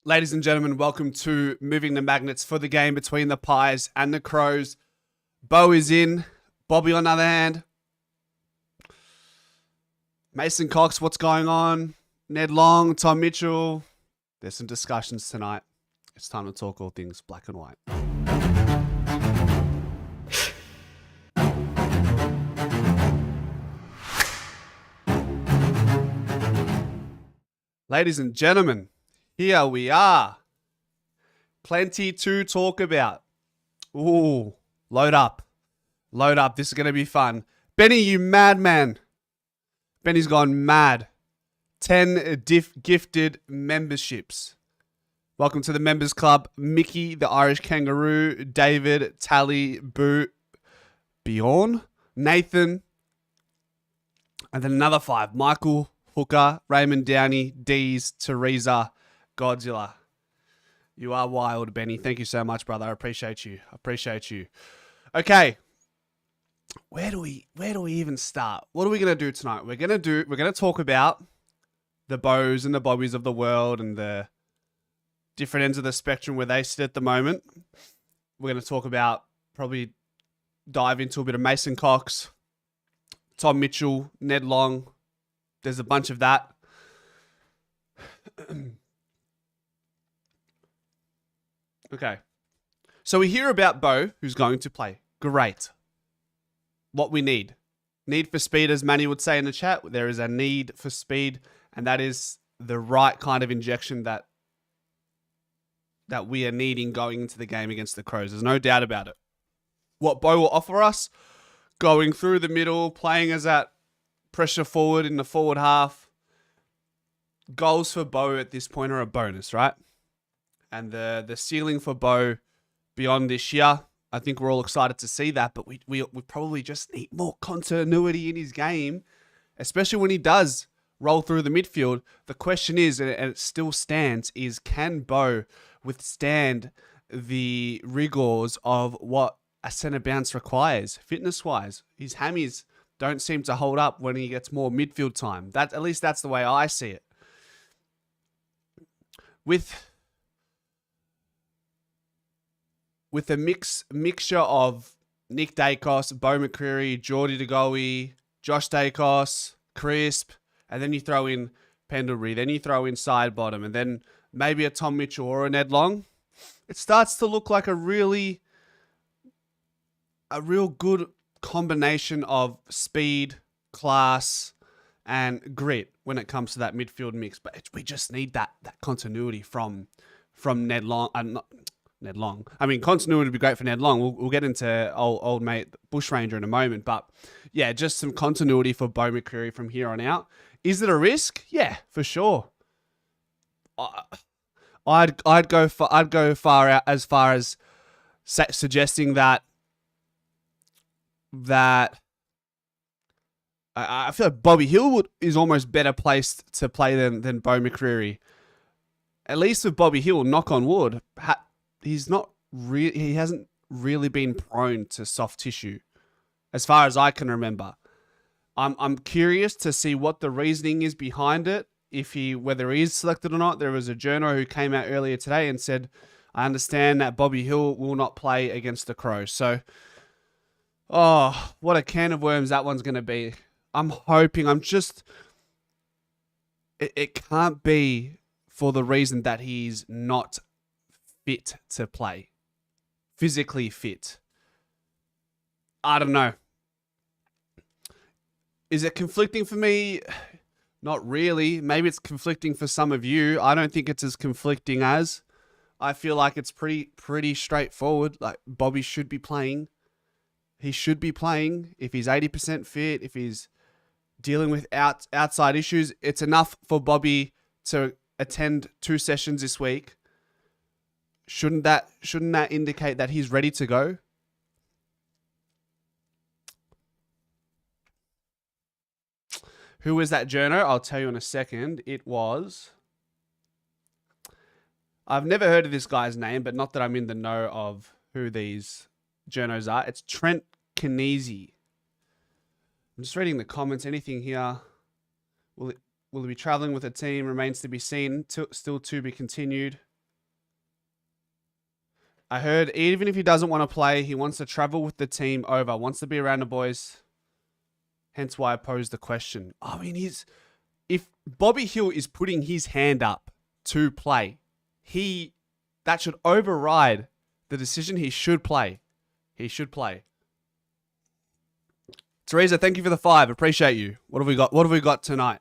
Ladies and gentlemen, welcome to Moving the Magnets for the game between the Pies and the Crows. Beau is in. Bobby on the other hand. Mason Cox, what's going on? Ned Long, Tom Mitchell. There's some discussions tonight. It's time to talk all things black and white. Ladies and gentlemen, here we are. Plenty to talk about. Ooh, load up. Load up. This is going to be fun. Benny, you madman. Benny's gone mad. 10 gifted memberships. Welcome to the members club. Mickey, the Irish Kangaroo, David, Tally, Beau, Bjorn, Nathan, and then another 5. Michael, Hooker, Raymond Downey, Dees, Teresa, Godzilla. You are wild, Benny. Thank you so much, brother. I appreciate you. Okay. Where do we even start? What are we gonna do tonight? We're gonna talk about the Beaus and the Bobbies of the world and the different ends of the spectrum where they sit at the moment. We're gonna talk about, probably dive into a bit of Mason Cox, Tom Mitchell, Ned Long. There's a bunch of that. Okay. So we hear about Beau, who's going to play. Great. What we need. Need for speed, as Manny would say in the chat. There is a need for speed, and that is the right kind of injection that we are needing going into the game against the Crows. There's no doubt about it. What Beau will offer us, going through the middle, playing as that pressure forward in the forward half. Goals for Beau at this point are a bonus, right? And the ceiling for Beau beyond this year, I think we're all excited to see that, but we probably just need more continuity in his game, especially when he does roll through the midfield. The question is, and it still stands, is can Beau withstand the rigors of what a centre bounce requires, fitness-wise? His hammies don't seem to hold up when he gets more midfield time. At least that's the way I see it. With a mixture of Nick Dacos, Beau McCreary, Geordie DeGoey, Josh Dacos, Crisp, and then you throw in Pendlebury, then you throw in Sidebottom, and then maybe a Tom Mitchell or a Ned Long, it starts to look like a real good combination of speed, class, and grit when it comes to that midfield mix. But we just need that continuity from Ned Long. Ned Long. I mean, continuity would be great for Ned Long. We'll get into old mate Bushranger in a moment. But yeah, just some continuity for Beau McCreary from here on out. Is it a risk? Yeah, for sure. I'd go far out as far as suggesting that I feel like Bobby Hill is almost better placed to play than Beau McCreary. At least with Bobby Hill, knock on wood, he hasn't really been prone to soft tissue, as far as I can remember. I'm curious to see what the reasoning is behind it. Whether he is selected or not. There was a journo who came out earlier today and said, I understand that Bobby Hill will not play against the Crows. So, what a can of worms that one's going to be. I'm hoping, it can't be for the reason that he's not fit to play. Physically fit. I don't know. Is it conflicting for me? Not really. Maybe it's conflicting for some of you. I don't think it's as conflicting as. I feel like it's pretty straightforward. Like, Bobby should be playing. He should be playing. If he's 80% fit, if he's dealing with outside issues, it's enough for Bobby to attend 2 sessions this week. Shouldn't that indicate that he's ready to go? Who was that journo? I'll tell you in a second. It was... I've never heard of this guy's name, but not that I'm in the know of who these journos are. It's Trent Kinesi. I'm just reading the comments. Anything here? Will he be traveling with a team? Remains to be seen. Still to be continued. I heard even if he doesn't want to play, he wants to travel with the team over, wants to be around the boys. Hence why I posed the question. I mean, if Bobby Hill is putting his hand up to play, that should override the decision. He should play. He should play. Teresa, thank you for the 5. Appreciate you. What have we got? What have we got tonight?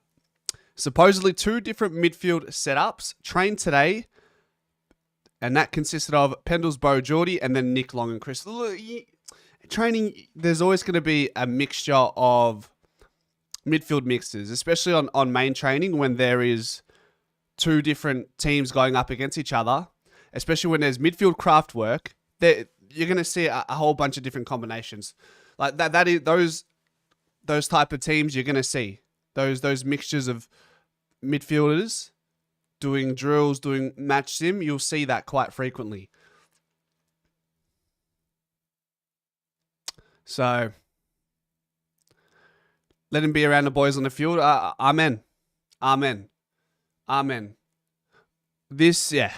Supposedly 2 different midfield setups trained today, and that consisted of Pendles, Beau, Geordie, and then Nick, Long, and Chris. Look, training, there's always going to be a mixture of midfield mixes, especially on main training when there is 2 different teams going up against each other, especially when there's midfield craft work. You're going to see a whole bunch of different combinations. Like that is those type of teams you're going to see. Those mixtures of midfielders doing drills, doing match sim, you'll see that quite frequently. So, let him be around the boys on the field. Amen. Amen. Amen. This, yeah.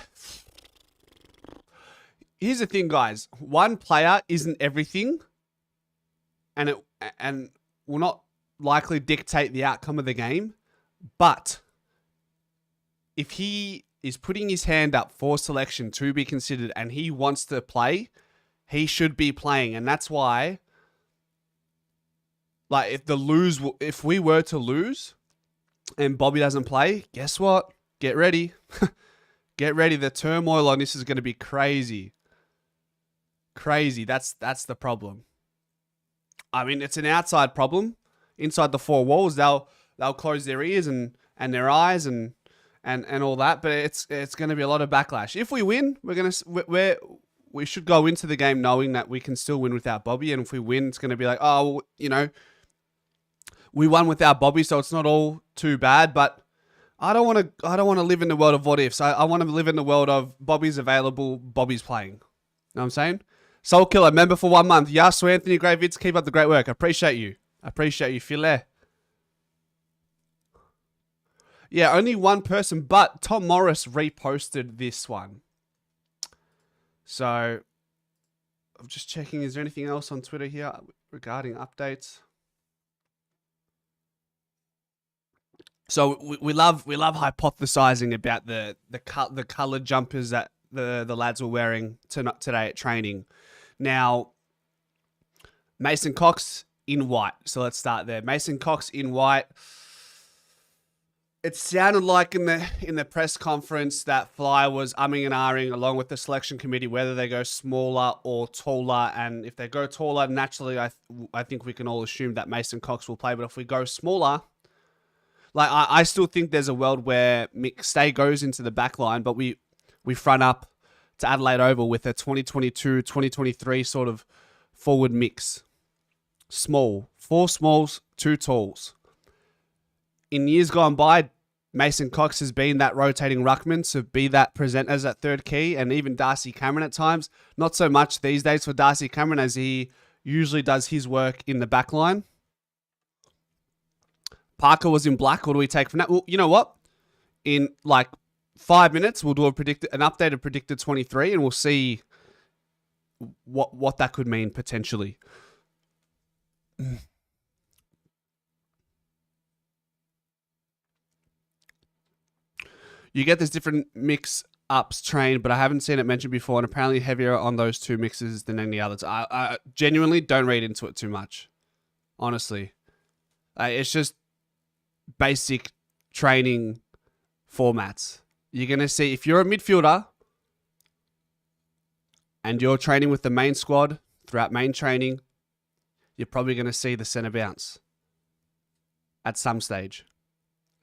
Here's the thing, guys. One player isn't everything, and will not likely dictate the outcome of the game. But if he is putting his hand up for selection to be considered and he wants to play, he should be playing. And that's why, like, if we were to lose and Bobby doesn't play, guess what? Get ready. Get ready. The turmoil on this is going to be crazy. Crazy. That's the problem. I mean, it's an outside problem. Inside the 4 walls, they'll close their ears and their eyes and all that. But it's going to be a lot of backlash. If we win, we should go into the game knowing that we can still win without Bobby. And if we win, it's going to be like, oh, you know, we won without Bobby, so it's not all too bad. But I don't want to live in the world of what ifs. I want to live in the world of Bobby's available, Bobby's playing. You know what I'm saying? Soul Killer, member for 1 month. Yasu Anthony, great vids. Keep up the great work. I appreciate you. I appreciate you, Philae. Yeah, only one person, but Tom Morris reposted this one. So, I'm just checking. Is there anything else on Twitter here regarding updates? So we love hypothesizing about the colored jumpers that the lads were wearing today at training. Now, Mason Cox in white. So let's start there. Mason Cox in white. It sounded like in the press conference that Fly was umming and ahhing along with the selection committee whether they go smaller or taller. And if they go taller, naturally, I think we can all assume that Mason Cox will play. But if we go smaller, like I still think there's a world where McStay goes into the back line, but we front up to Adelaide Oval with a 2022, 2023 sort of forward mix. Small. 4 smalls, 2 talls. In years gone by, Mason Cox has been that rotating ruckman to be that present as that third key, and even Darcy Cameron at times. Not so much these days for Darcy Cameron, as he usually does his work in the back line. Parker was in black. What do we take from that? Well, you know what? In like 5 minutes, we'll do an updated predicted 23, and we'll see what that could mean potentially. You get this different mix-ups trained, but I haven't seen it mentioned before, and apparently heavier on those 2 mixes than any others. I genuinely don't read into it too much, honestly. It's just basic training formats. You're going to see, if you're a midfielder and you're training with the main squad throughout main training, you're probably going to see the centre bounce at some stage.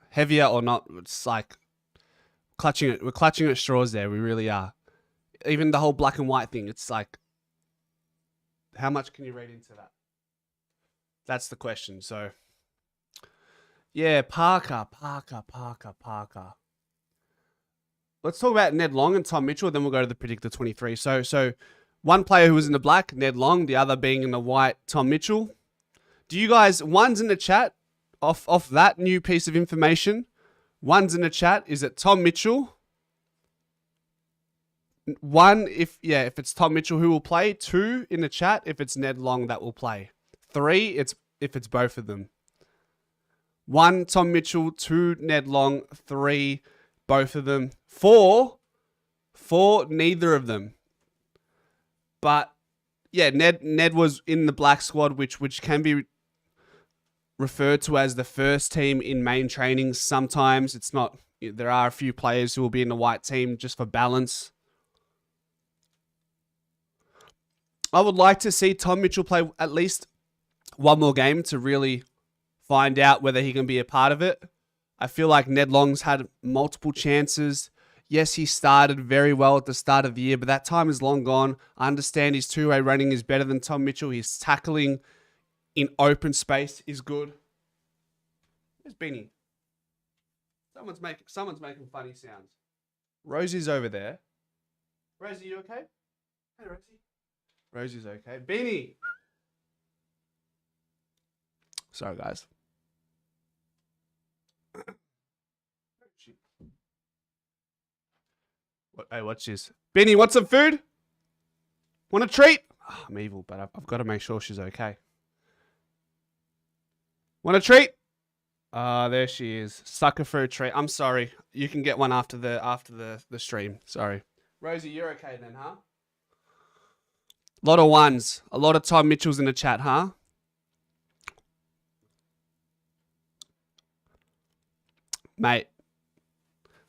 Heavier or not, it's like we're clutching at straws there. We really are. Even the whole black and white thing, it's like, how much can you read into that? That's the question. So, yeah, Parker. Let's talk about Ned Long and Tom Mitchell, then we'll go to the predictor 23. So one player who was in the black, Ned Long, the other being in the white, Tom Mitchell. Do you guys, one's in the chat, off that new piece of information, one's in the chat, is it Tom Mitchell One, if it's Tom Mitchell who will play. Two, in the chat, if it's Ned Long that will play. Three, if it's both of them. One, Tom Mitchell. Two, Ned Long. Three, both of them. Four, neither of them. But yeah, Ned was in the black squad, which can be referred to as the first team in main training. Sometimes it's not. There are a few players who will be in the white team just for balance. I would like to see Tom Mitchell play at least one more game to really find out whether he can be a part of it. I feel like Ned Long's had multiple chances. Yes, he started very well at the start of the year, but that time is long gone. I understand his two-way running is better than Tom Mitchell. His tackling in open space is good. Where's Beanie? Someone's making funny sounds. Rosie's over there. Rosie, you okay? Hey, Rosie. Rosie's okay. Beanie. Sorry, guys. Hey, watch this. Beanie, want some food? Want a treat? Oh, I'm evil, but I've got to make sure she's okay. Want a treat? There she is. Sucker for a treat. I'm sorry. You can get one after the stream. Sorry. Rosie, you're okay then, huh? A lot of ones. A lot of Tom Mitchell's in the chat, huh? Mate.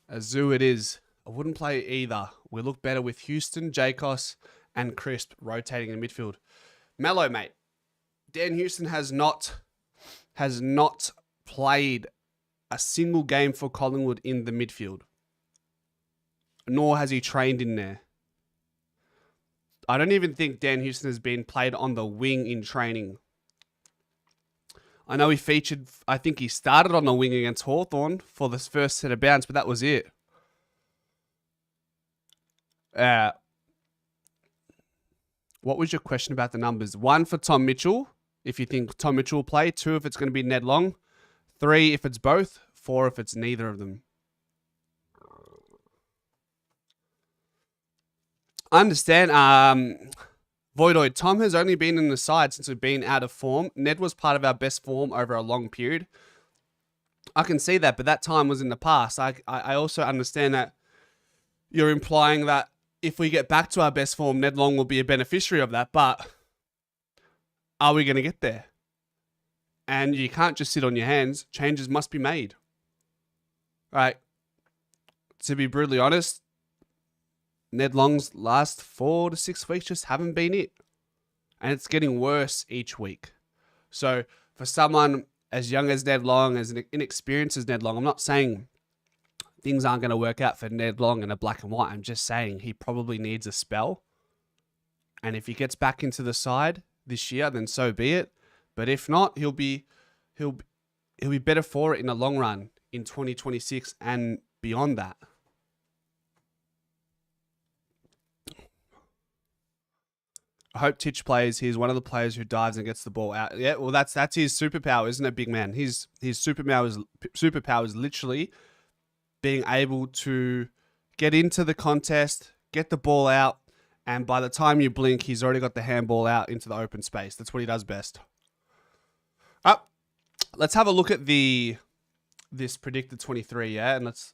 A zoo it is. I wouldn't play either. We look better with Houston, Jacos, and Crisp rotating in midfield. Mellow, mate. Dan Houston has not played a single game for Collingwood in the midfield. Nor has he trained in there. I don't even think Dan Houston has been played on the wing in training. I know he featured, I think he started on the wing against Hawthorn for this first set of bounce, but that was it. What was your question about the numbers? 1 for Tom Mitchell, if you think Tom Mitchell will play. 2 if it's going to be Ned Long. 3 if it's both. 4 if it's neither of them. I understand. Voidoid, Tom has only been in the side since we've been out of form. Ned was part of our best form over a long period. I can see that, but that time was in the past. I also understand that you're implying that if we get back to our best form, Ned Long will be a beneficiary of that, but are we going to get there? And you can't just sit on your hands. Changes must be made. Right. To be brutally honest, Ned Long's last 4 to 6 weeks just haven't been it. And it's getting worse each week. So for someone as young as Ned Long, as inexperienced as Ned Long, I'm not saying things aren't going to work out for Ned Long in a black and white. I'm just saying he probably needs a spell. And if he gets back into the side this year, then so be it. But if not, he'll be better for it in the long run in 2026 and beyond that. I hope Titch plays. He's one of the players who dives and gets the ball out. Yeah, well, that's his superpower, isn't it, big man? His superpower is literally being able to get into the contest, get the ball out, and by the time you blink, he's already got the handball out into the open space. That's what he does best. Let's have a look at this predicted 23, yeah, and let's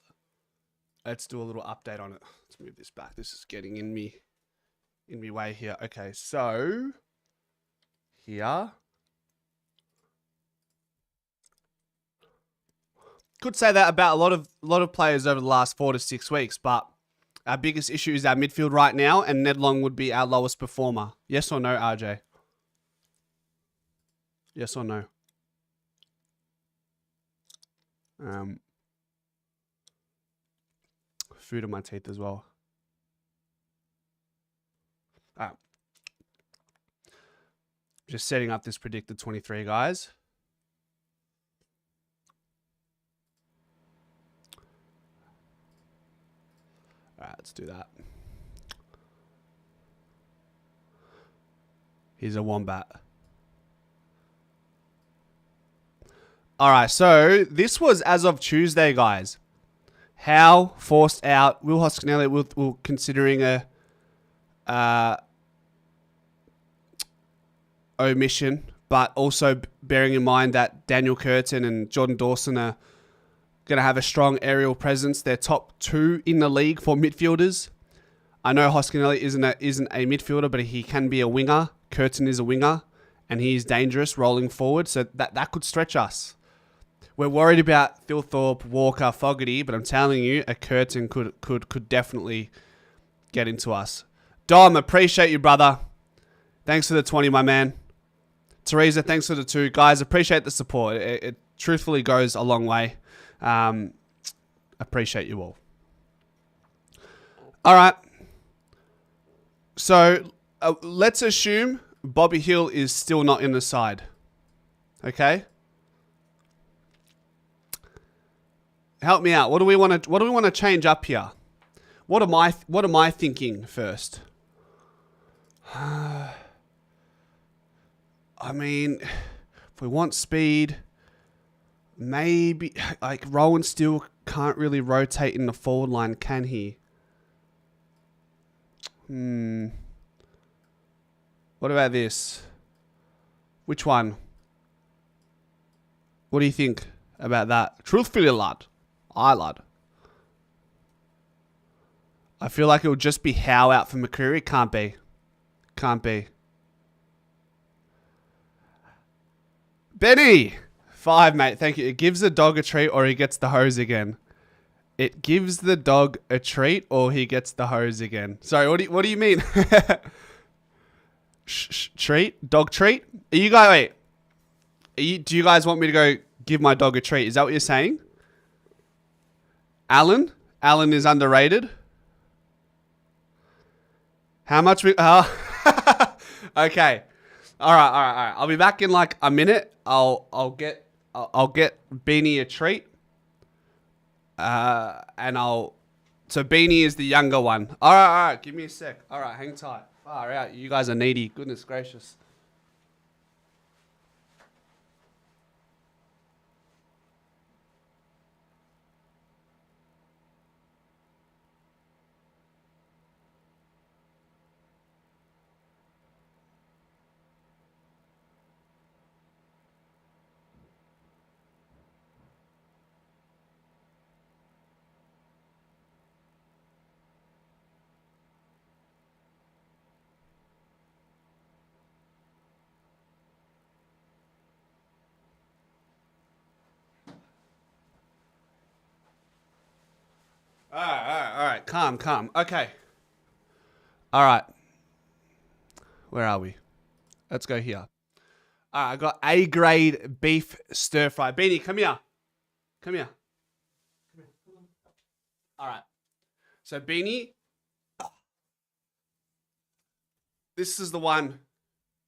do a little update on it. Let's move this back. This is getting in me way here. Okay, so here. Could say that about a lot of players over the last 4 to 6 weeks, but our biggest issue is our midfield right now, and Ned Long would be our lowest performer. Yes or no, RJ? Yes or no? Food in my teeth as well. Just setting up this predicted 23, guys. All right, let's do that. Here's a wombat. All right, so this was as of Tuesday, guys. Howe forced out. Will Hoskin Elliott will considering a omission, but also bearing in mind that Daniel Curtin and Jordan Dawson are going to have a strong aerial presence. They're top 2 in the league for midfielders. I know Hoskinelli isn't a midfielder, but he can be a winger. Curtin is a winger, and he's dangerous rolling forward, so that could stretch us. We're worried about Thilthorpe, Walker, Fogarty, but I'm telling you, a Curtin could definitely get into us. Dom, appreciate you, brother. Thanks for the 20, my man. Teresa, thanks for the 2. Guys, appreciate the support. It truthfully goes a long way. Appreciate you all. All right. So let's assume Bobby Hill is still not in the side. Okay. Help me out. What do we want to change up here? What am I thinking first? I mean, if we want speed, maybe like Rowan still can't really rotate in the forward line, can he? What about this? Which one? What do you think about that? Truthfully, lad. Lad. I feel like it would just be Howe out for McCreary. Can't be. Can't be. Benny! 5, mate. Thank you. It gives the dog a treat or he gets the hose again. It gives the dog a treat or he gets the hose again. Sorry, what do you mean? Treat? Dog treat? Do you guys want me to go give my dog a treat? Is that what you're saying? Alan is underrated. How much we... okay. All right. I'll be back in like a minute. I'll get Beanie a treat. So Beanie is the younger one. All right. Give me a sec. All right, hang tight. Far out. You guys are needy. Goodness gracious. All right. Calm. Okay. All right. Where are we? Let's go here. All right, I got A-grade beef stir fry. Beanie, come here. All right. So Beanie, this is the one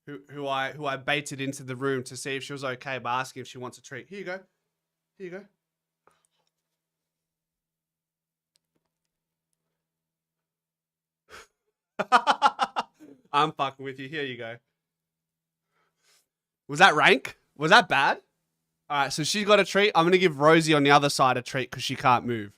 who I baited into the room to see if she was okay by asking if she wants a treat. Here you go. I'm fucking with you. Here you go. Was that rank? Was that bad? All right, so she got a treat. I'm going to give Rosie on the other side a treat because she can't move.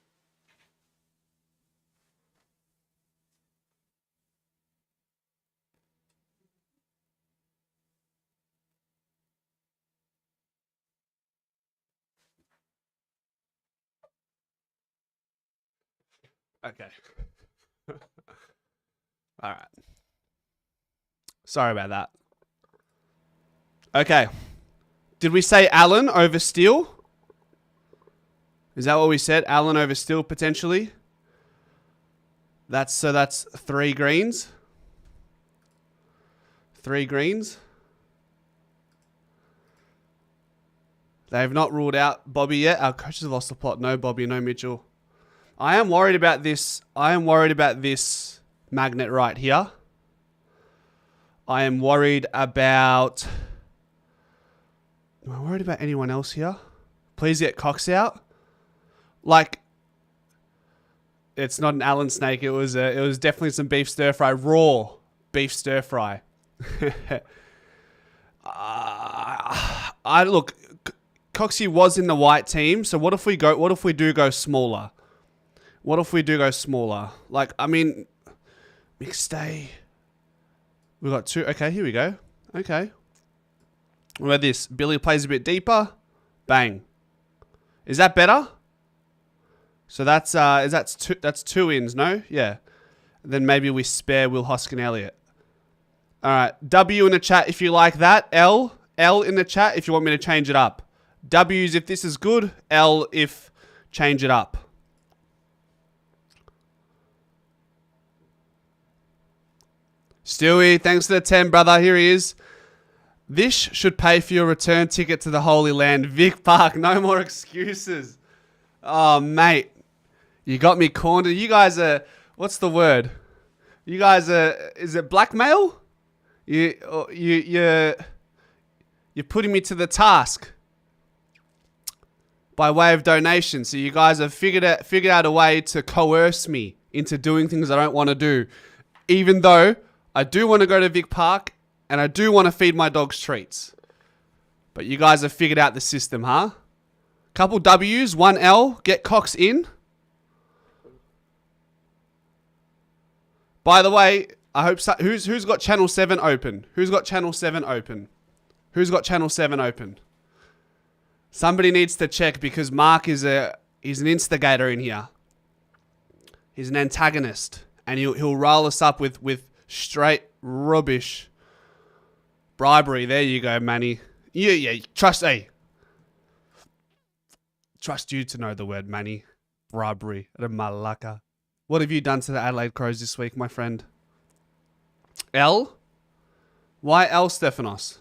Okay. All right. Sorry about that. Okay. Did we say Allen over Steele? Is that what we said? Allen over Steele potentially? That's 3 greens. 3 greens. They have not ruled out Bobby yet. Our coaches have lost the plot. No Bobby, no Mitchell. I am worried about this. Magnet right here. I am worried about... Am I worried about anyone else here? Please get Cox out. Like, it's not an Allen snake. It was definitely some beef stir fry. Raw beef stir fry. Look, Coxie was in the white team. So what if we do go smaller? Like, I mean, McStay. We got 2. Okay, here we go. Okay. What about this? Billy plays a bit deeper. Bang. Is that better? So that's that's 2 ins, no? Yeah. Then maybe we spare Will Hoskin Elliott. All right. W in the chat if you like that. L in the chat if you want me to change it up. W's if this is good. L if change it up. Stewie, thanks for the 10, brother. Here he is. This should pay for your return ticket to the Holy Land. Vic Park, no more excuses. Oh, mate. You got me cornered. You guys are, what's the word? You guys are, is it blackmail? You're putting me to the task by way of donation. So you guys have figured out a way to coerce me into doing things I don't want to do. Even though I do want to go to Vic Park and I do want to feed my dogs treats. But you guys have figured out the system, huh? Couple W's, 1 L, get Cox in. By the way, I hope who's got channel 7 open? Who's got channel 7 open? Who's got channel 7 open? Somebody needs to check because Mark he's an instigator in here. He's an antagonist and he'll roll us up with straight rubbish. Bribery. There you go, Manny. Yeah, trust you to know the word, Manny. Bribery. Malaka. What have you done to the Adelaide Crows this week, my friend? L? Why L, Stefanos?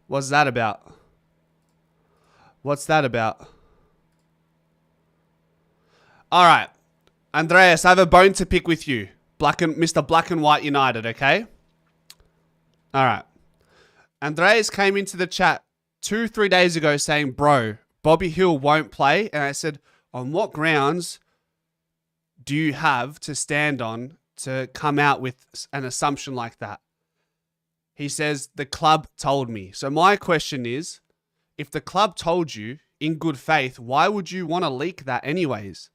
What's that about? What's that about? All right. Andreas, I have a bone to pick with you. Mr. Black and White United, okay? All right. Andreas came into the chat 2-3 days ago saying, bro, Bobby Hill won't play. And I said, on what grounds do you have to stand on to come out with an assumption like that? He says, the club told me. So my question is, if the club told you in good faith, why would you want to leak that anyways?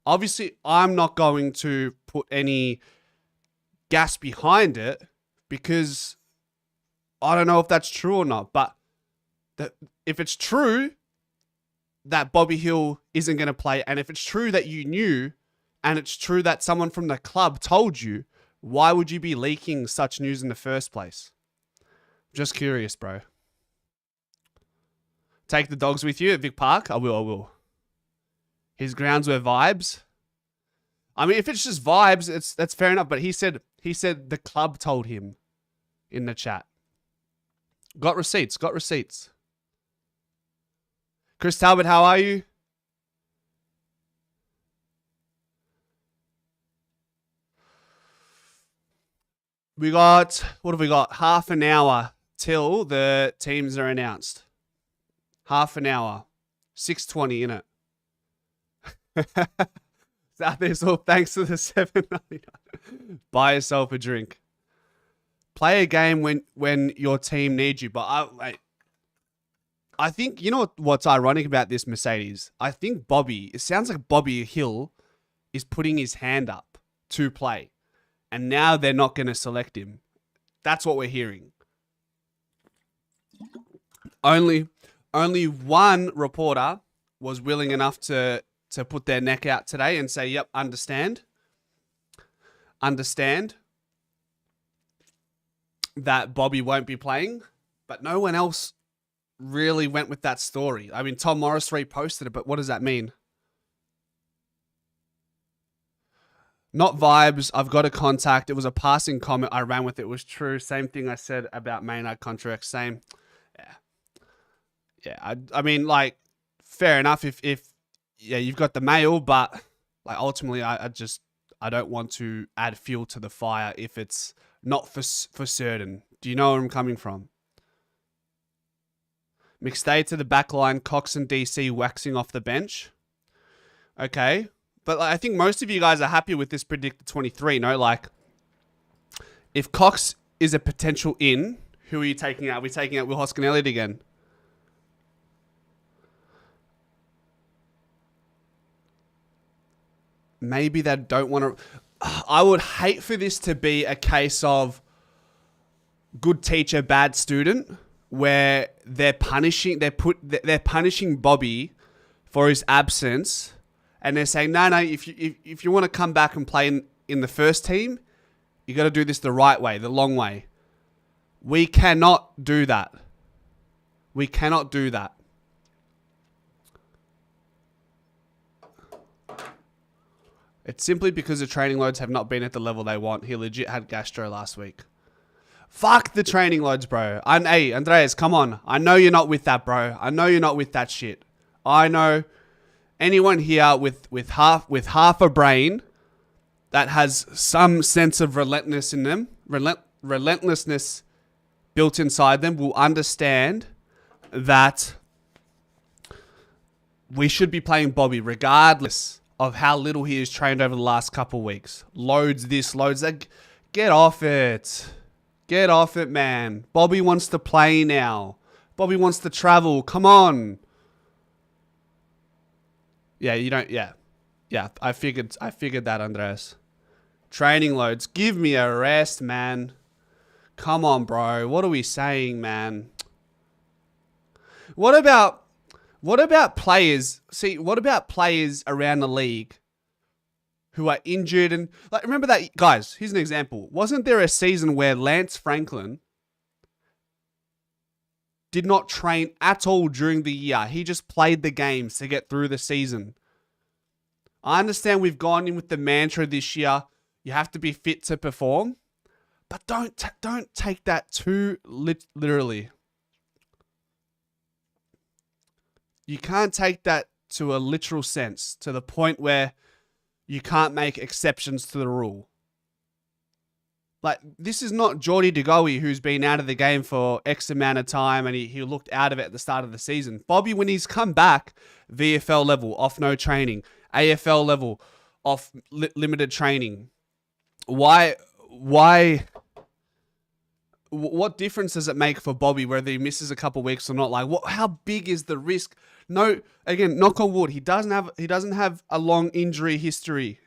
Obviously, I'm not going to put any gas behind it because I don't know if that's true or not. But if it's true that Bobby Hill isn't going to play, and if it's true that you knew, and it's true that someone from the club told you, why would you be leaking such news in the first place? Just curious, bro. Take the dogs with you at Vic Park? I will. His grounds were vibes. I mean, if it's just vibes, that's fair enough. But he said the club told him in the chat. Got receipts. Chris Talbot, how are you? We got, what have we got? Half an hour till the teams are announced. Half an hour. 6:20, innit? Southeast all thanks to the $7.99. Buy yourself a drink. Play a game when your team needs you. But I think, you know what's ironic about this, Mercedes? I think it sounds like Bobby Hill is putting his hand up to play. And now they're not going to select him. That's what we're hearing. Only one reporter was willing enough to put their neck out today and say, yep, understand that Bobby won't be playing. But no one else really went with that story. I mean, Tom Morris reposted it, but what does that mean? Not vibes. I've got a contact. It was a passing comment. I ran with it. It was true. Same thing I said about Maynard contract. Same. Yeah. I mean, like, fair enough if you've got the mail, but like ultimately I don't want to add fuel to the fire if it's not for certain. Do you know where I'm coming from? McStay to the back line, Cox and DC waxing off the bench. Okay. But I think most of you guys are happy with this predicted 23, no? Like, if Cox is a potential in, who are you taking out? Are we taking out Will Hoskin Elliott again? Maybe they don't want to... I would hate for this to be a case of good teacher, bad student, where they're punishing Bobby for his absence, and they're saying, no, if you want to come back and play in the first team, you got to do this the right way, the long way. We cannot do that. We cannot do that. It's simply because the training loads have not been at the level they want. He legit had gastro last week. Fuck the training loads, bro. Hey, Andreas, come on. I know you're not with that, bro. I know you're not with that shit. I know anyone here with half a brain that has some sense of relentlessness in them, relentlessness built inside them, will understand that we should be playing Bobby regardless of how little he has trained over the last couple of weeks. Loads this, loads that. Get off it. Get off it, man. Bobby wants to play now. Bobby wants to travel. Come on. Yeah, you don't. Yeah. I figured that, Andreas. Training loads. Give me a rest, man. Come on, bro. What are we saying, man? What about players? See, what about players around the league who are injured and like? Remember that, guys. Here's an example. Wasn't there a season where Lance Franklin did not train at all during the year? He just played the games to get through the season. I understand we've gone in with the mantra this year. You have to be fit to perform, but don't take that too literally. You can't take that to a literal sense, to the point where you can't make exceptions to the rule. Like, this is not Geordie DeGoey, who's been out of the game for X amount of time and he looked out of it at the start of the season. Bobby, when he's come back, VFL level, off no training. AFL level, off limited training. What difference does it make for Bobby whether he misses a couple of weeks or not? Like, how big is the risk? No, again, knock on wood, he doesn't have a long injury history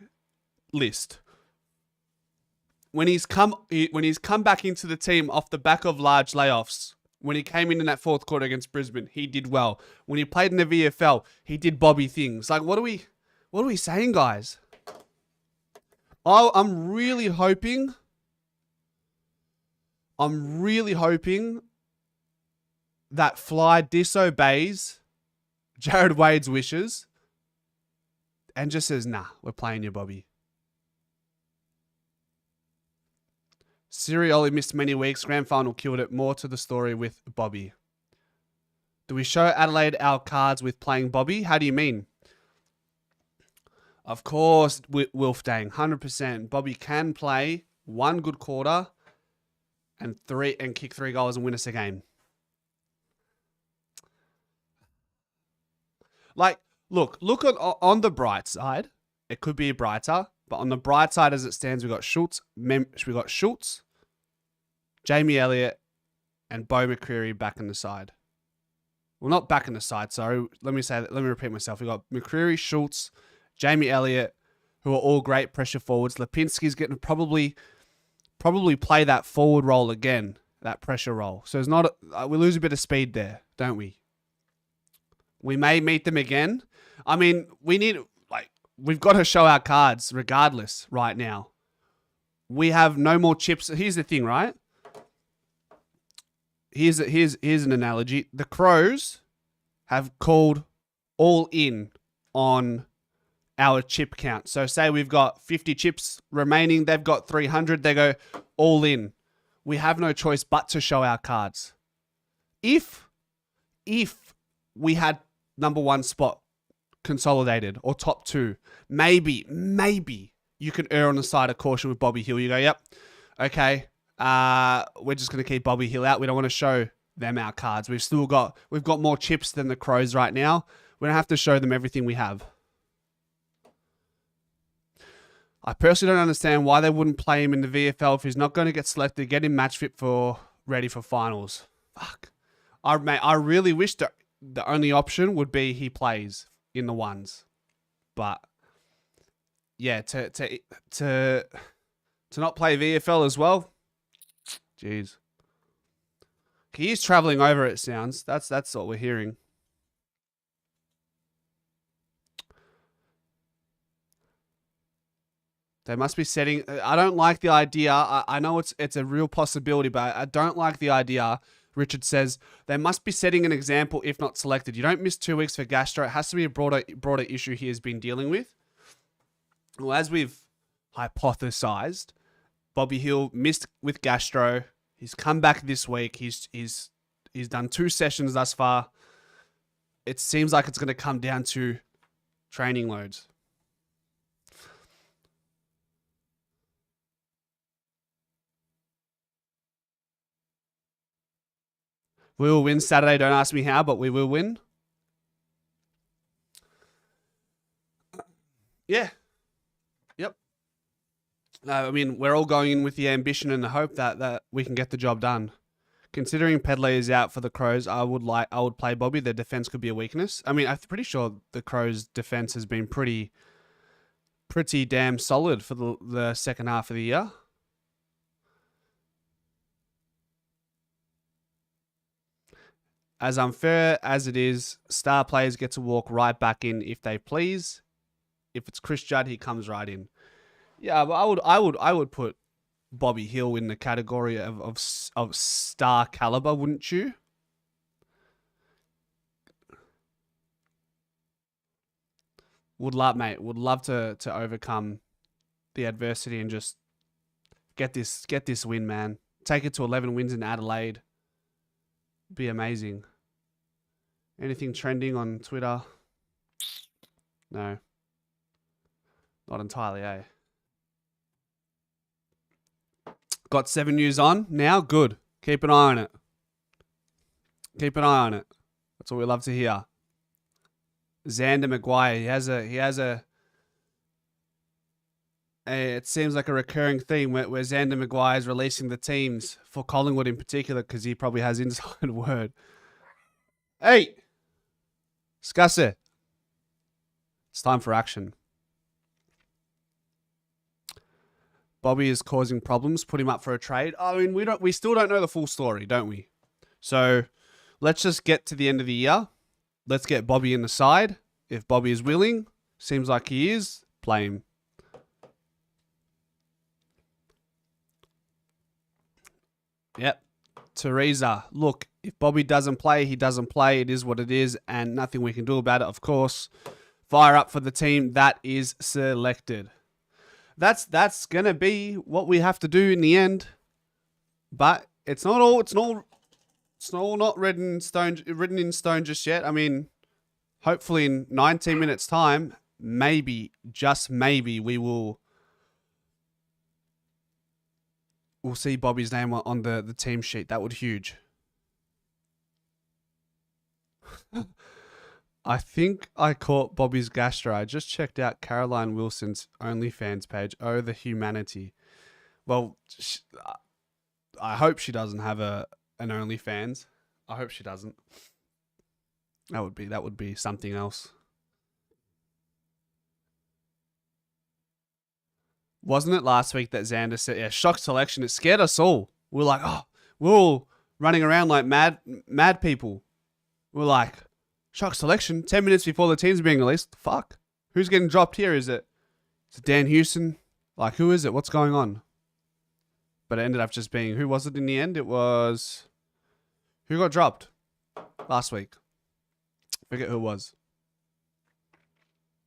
list. When he's come back into the team off the back of large layoffs, when he came in that fourth quarter against Brisbane, he did well. When he played in the VFL, he did Bobby things. Like, what are we saying, guys? I'm really hoping that Fly disobeys Jared Wade's wishes and just says, nah, we're playing you, Bobby. Sirioli missed many weeks. Grand final killed it. More to the story with Bobby. Do we show Adelaide our cards with playing Bobby? How do you mean? Of course, Wolfgang, 100%. Bobby can play one good quarter and kick 3 goals and win us a game. Like, look on the bright side. It could be brighter, but on the bright side as it stands, we got Schultz, Jamie Elliott, and Beau McCreary back in the side. Well, not back in the side, sorry. Let me repeat myself. We got McCreary, Schultz, Jamie Elliott, who are all great pressure forwards. Lipinski's getting probably play that forward role again, that pressure role. So it's not we lose a bit of speed there, don't we? We may meet them again. I mean, we've got to show our cards regardless right now. We have no more chips. Here's the thing, right? Here's an analogy. The Crows have called all in on our chip count. So say we've got 50 chips remaining. They've got 300. They go all in. We have no choice but to show our cards. If we had number 1 spot consolidated or top 2, maybe you can err on the side of caution with Bobby Hill. You go, yep, okay, we're just going to keep Bobby Hill out. We don't want to show them our cards. We've got more chips than the Crows right now. We don't have to show them everything we have. I personally don't understand why they wouldn't play him in the VFL if he's not going to get selected, get him match fit ready for finals. Fuck. I really wish the only option would be he plays in the ones. But yeah, to not play VFL as well. Jeez. He is traveling over, it sounds. That's what we're hearing. They must be setting. I don't like the idea. I know it's a real possibility, but I don't like the idea. Richard says they must be setting an example if not selected. You don't miss 2 weeks for gastro. It has to be a broader issue he has been dealing with. Well, as we've hypothesized, Bobby Hill missed with gastro. He's come back this week. He's done 2 sessions thus far. It seems like it's going to come down to training loads. We will win Saturday. Don't ask me how, but we will win. Yeah. Yep. I mean, we're all going in with the ambition and the hope that we can get the job done. Considering Pedley is out for the Crows, I would play Bobby. Their defense could be a weakness. I mean, I'm pretty sure the Crows' defense has been pretty damn solid for the second half of the year. As unfair as it is, star players get to walk right back in if they please. If it's Chris Judd, he comes right in. Yeah, but I would put Bobby Hill in the category of star caliber, wouldn't you? Would love to overcome the adversity and just get this win, man. Take it to 11 wins in Adelaide. Be amazing. Anything trending on Twitter? No. Not entirely, eh? Got 7 news on now. Good. Keep an eye on it. Keep an eye on it. That's what we love to hear. Xander Maguire. He has a. It seems like a recurring theme where Xander Maguire is releasing the teams for Collingwood in particular because he probably has inside word. Hey, discuss it. It's time for action. Bobby is causing problems. Put him up for a trade. I mean, we still don't know the full story, don't we? So let's just get to the end of the year. Let's get Bobby in the side. If Bobby is willing, seems like he is, play him. Yep. Teresa, look, if Bobby doesn't play, he doesn't play. It is what it is, and nothing we can do about it, of course. Fire up for the team that is selected. That's gonna be what we have to do in the end. But it's not written in stone just yet. I mean, hopefully in 19 minutes time, maybe, just maybe, we'll see Bobby's name on the team sheet. That would be huge. I think I caught Bobby's gastro. I just checked out Caroline Wilson's OnlyFans page. Oh, the humanity. Well, I hope she doesn't have an OnlyFans. I hope she doesn't. That would be something else. Wasn't it last week that Xander said, yeah, shock selection? It scared us all. We're like, oh, we're all running around like mad people. We're like, shock selection 10 minutes before the team's being released. Fuck. Who's getting dropped here? Is it Dan Houston? Like, who is it? What's going on? But it ended up just being, who was it in the end? It was, who got dropped last week? Forget who it was.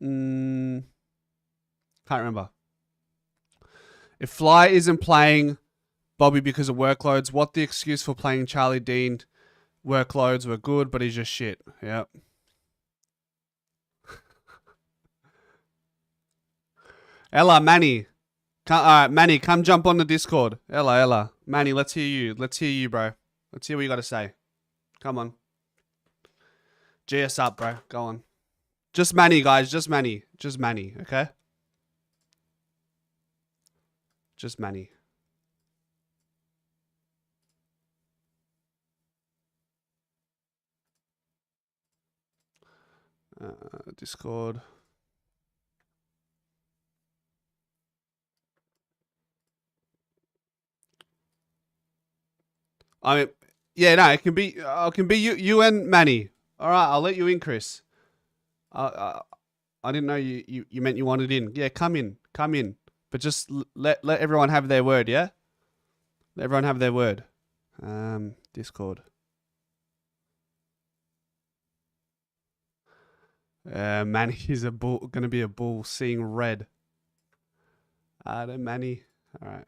Can't remember. If Fly isn't playing Bobby because of workloads, what the excuse for playing Charlie Dean? Workloads were good, but he's just shit. Yep. Ella, Manny. Manny, come jump on the Discord. Ella. Manny, let's hear you. Let's hear you, bro. Let's hear what you got to say. Come on. G us up, bro. Go on. Just Manny, guys. Just Manny. Just Manny, okay? Just Manny. Discord. I mean, yeah, no, it can be you and Manny. All right, I'll let you in, Chris. I didn't know you meant you wanted in. Yeah, come in. But just let everyone have their word. Yeah, let everyone have their word. Discord. Manny is gonna be a bull seeing red. Manny. All right.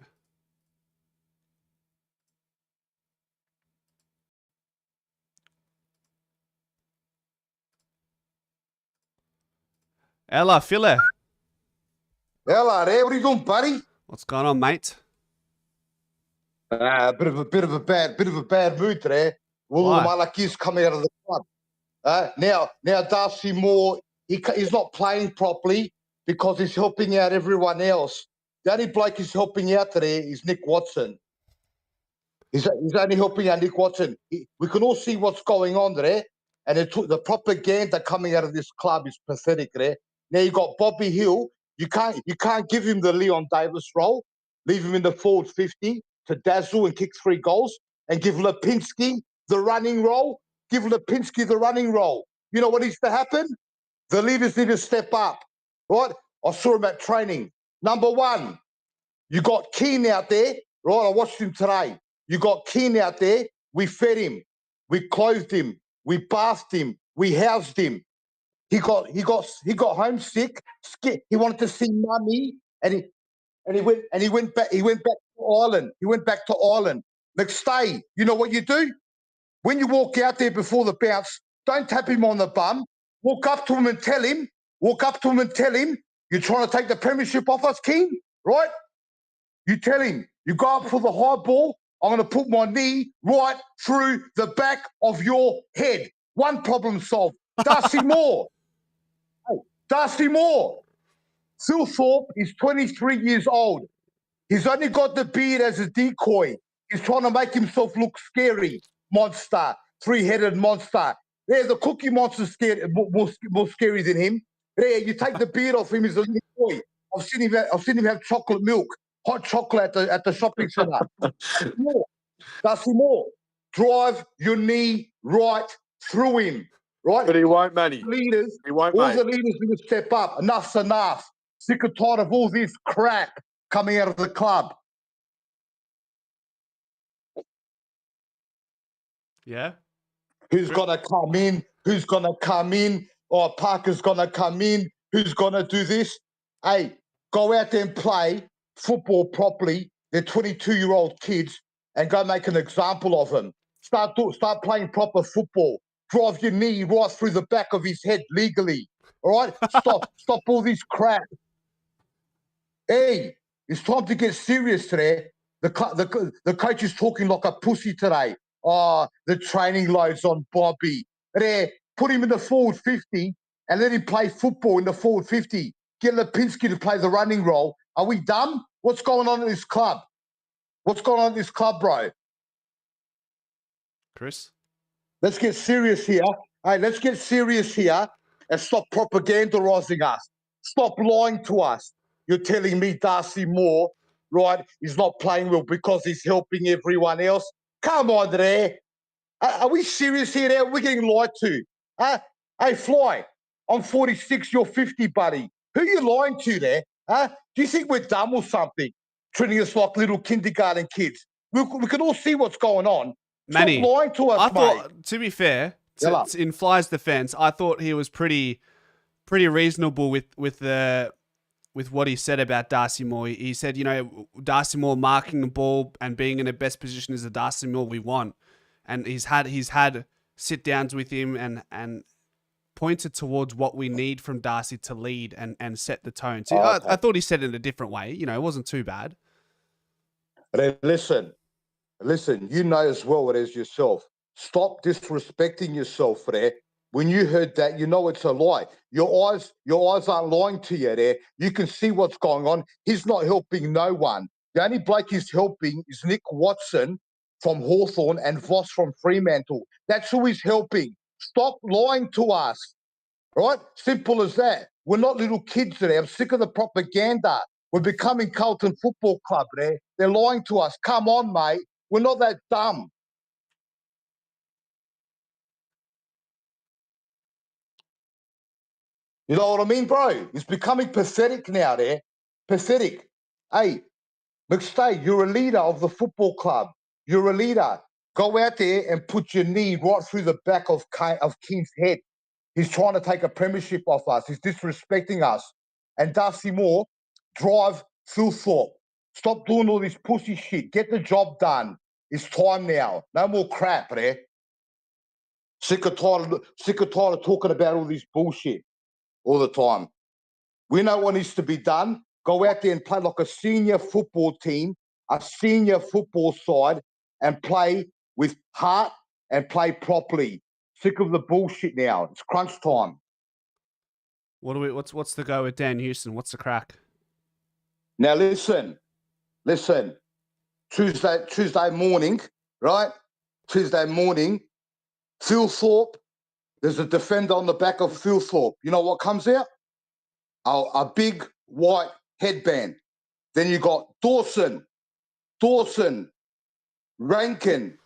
Ella, Philly. Hello there, what are you doing, buddy? What's going on, mate? A bit of a bad mood today. Will the Why? Malakis come out of the club? Now Darcy Moore, he's not playing properly because he's helping out everyone else. The only bloke he's helping out today is Nick Watson. He's only helping out Nick Watson. We can all see what's going on there, and the propaganda coming out of this club is pathetic there. Now you got Bobby Hill. You can't give him the Leon Davis role. Leave him in the forward 50 to dazzle and kick 3 goals, and give Lipinski the running role. Give Lipinski the running role. You know what needs to happen? The leaders need to step up, right? I saw him at training. Number 1, you got Keane out there, right? I watched him today. You got Keane out there. We fed him. We clothed him. We bathed him. We housed him. He got homesick. He wanted to see mummy, and he went back. He went back to Ireland. He went back to Ireland. McStay, you know what you do? When you walk out there before the bounce, don't tap him on the bum. Walk up to him and tell him. You're trying to take the premiership off us, King, right? You tell him, you go up for the high ball, I'm going to put my knee right through the back of your head. One problem solved. Darcy Moore. Hey, Darcy Moore. Phil Thorpe is 23 years old. He's only got the beard as a decoy. He's trying to make himself look scary. Monster. 3-headed monster. Yeah, the Cookie Monster's more scary than him. Yeah, you take the beard off him, he's a decoy. I've seen him have chocolate milk. Hot chocolate at the shopping centre. Darcy Moore, drive your knee right through him, right? But he won't, Manny. The leaders need to step up. Enough's enough. Sick and tired of all this crap coming out of the club. Yeah. Who's gonna come in? Oh, Parker's gonna come in. Who's gonna do this? Hey, go out there and play football properly. They're 22-year-old kids, and go make an example of them. Start playing proper football. Drive your knee right through the back of his head legally. All right? Stop all this crap. Hey, it's time to get serious today. The coach is talking like a pussy today. Oh, the training load's on Bobby. There, put him in the forward 50 and let him play football in the forward 50. Get Lipinski to play the running role. Are we dumb? What's going on in this club? Bro? Chris? Let's get serious here. Hey, let's get serious here and stop propagandizing us. Stop lying to us. You're telling me Darcy Moore, right, is not playing well because he's helping everyone else? Come on there. Are we serious here now? We're getting lied to. Hey, Fly, I'm 46, you're 50, buddy. Who are you lying to there? Do you think we're dumb or something? Treating us like little kindergarten kids. We can all see what's going on. Manny, stop lying to us, I thought, mate. to be fair, in Fly's defense, I thought he was pretty reasonable with what he said about Darcy Moore. He said, Darcy Moore marking the ball and being in the best position is the Darcy Moore we want. And he's had sit downs with him and pointed towards what we need from Darcy to lead and set the tone. So okay. I thought he said it in a different way. It wasn't too bad. Listen, you know as well it as yourself. Stop disrespecting yourself there. When you heard that, you know it's a lie. Your eyes aren't lying to you there. You can see what's going on. He's not helping no one. The only bloke he's helping is Nick Watson from Hawthorn and Voss from Fremantle. That's who he's helping. Stop lying to us. Right? Simple as that. We're not little kids today. I'm sick of the propaganda. We're becoming Carlton Football Club there. They're lying to us. Come on, mate. We're not that dumb. You know what I mean, bro? It's becoming pathetic now there. Pathetic. Hey, McStay, you're a leader of the football club. You're a leader. Go out there and put your knee right through the back of King's head. He's trying to take a premiership off us. He's disrespecting us. And Darcy Moore, drive Phil Thorpe. Stop doing all this pussy shit. Get the job done. It's time now. No more crap, there. Sick of tired of talking about all this bullshit all the time. We know what needs to be done. Go out there and play like a senior football team, a senior football side, and play with heart and play properly. Sick of the bullshit now. It's crunch time. What's the go with Dan Houston? What's the crack? Now listen. Tuesday morning, right? Tuesday morning, Phil Thorpe. There's a defender on the back of Phil Thorpe. You know what comes out? A big white headband. Then you got Dawson, Rankin,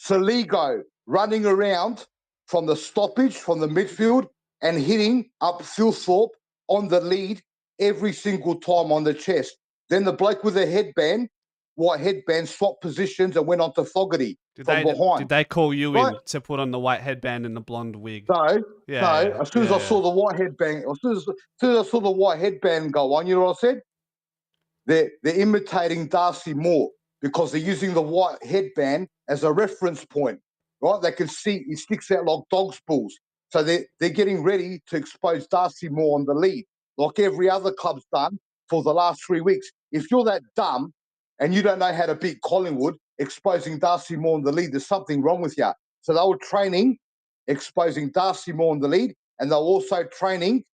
Saligo running around from the stoppage, from the midfield, and hitting up Phil Thorpe on the lead every single time on the chest. Then the bloke with the headband, white headband, swapped positions and went on to Fogarty behind. Did they call you in to put on the white headband and the blonde wig? No. As soon as I saw the white headband, as soon as I saw the white headband go on, you know what I said? They're imitating Darcy Moore because they're using the white headband as a reference point, right? They can see he sticks out like dog's balls. So they're getting ready to expose Darcy Moore on the lead, like every other club's done for the last 3 weeks. If you're that dumb and you don't know how to beat Collingwood, exposing Darcy Moore on the lead, there's something wrong with you. So they were training, exposing Darcy Moore on the lead, and they were also training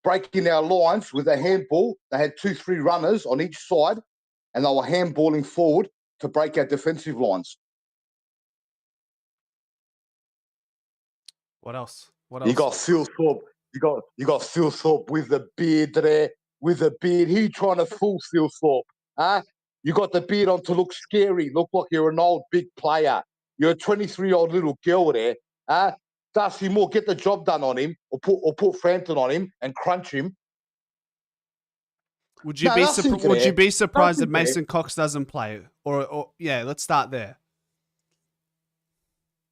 breaking our lines with a handball. They had 2-3 runners on each side, and they were handballing forward to break our defensive lines. What else? You got Phil Thorpe. You got Phil Thorpe with the beard there, with the beard. He trying to fool Phil Thorpe, huh? You got the beard on to look scary, look like you're an old big player. You're a 23-year-old little girl there, huh? Darcy Moore, get the job done on him, or put Frampton on him and crunch him. Would you be surprised that Mason Cox doesn't play? Or let's start there.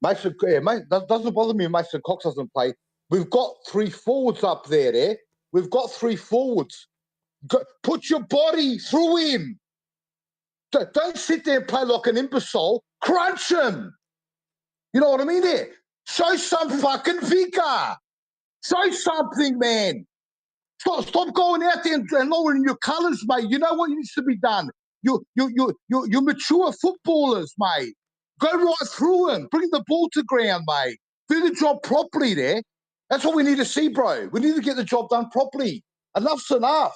Mason, that doesn't bother me. Mason Cox doesn't play. We've got 3 forwards up there. We've got 3 forwards. Put your body through him. Don't sit there and play like an imbecile. Crunch him. You know what I mean there? Show some fucking vigor. Show something, man. Stop going out there and lowering your colours, mate. You know what needs to be done. You're mature footballers, mate. Go right through them. Bring the ball to ground, mate. Do the job properly there. That's what we need to see, bro. We need to get the job done properly. Enough's enough.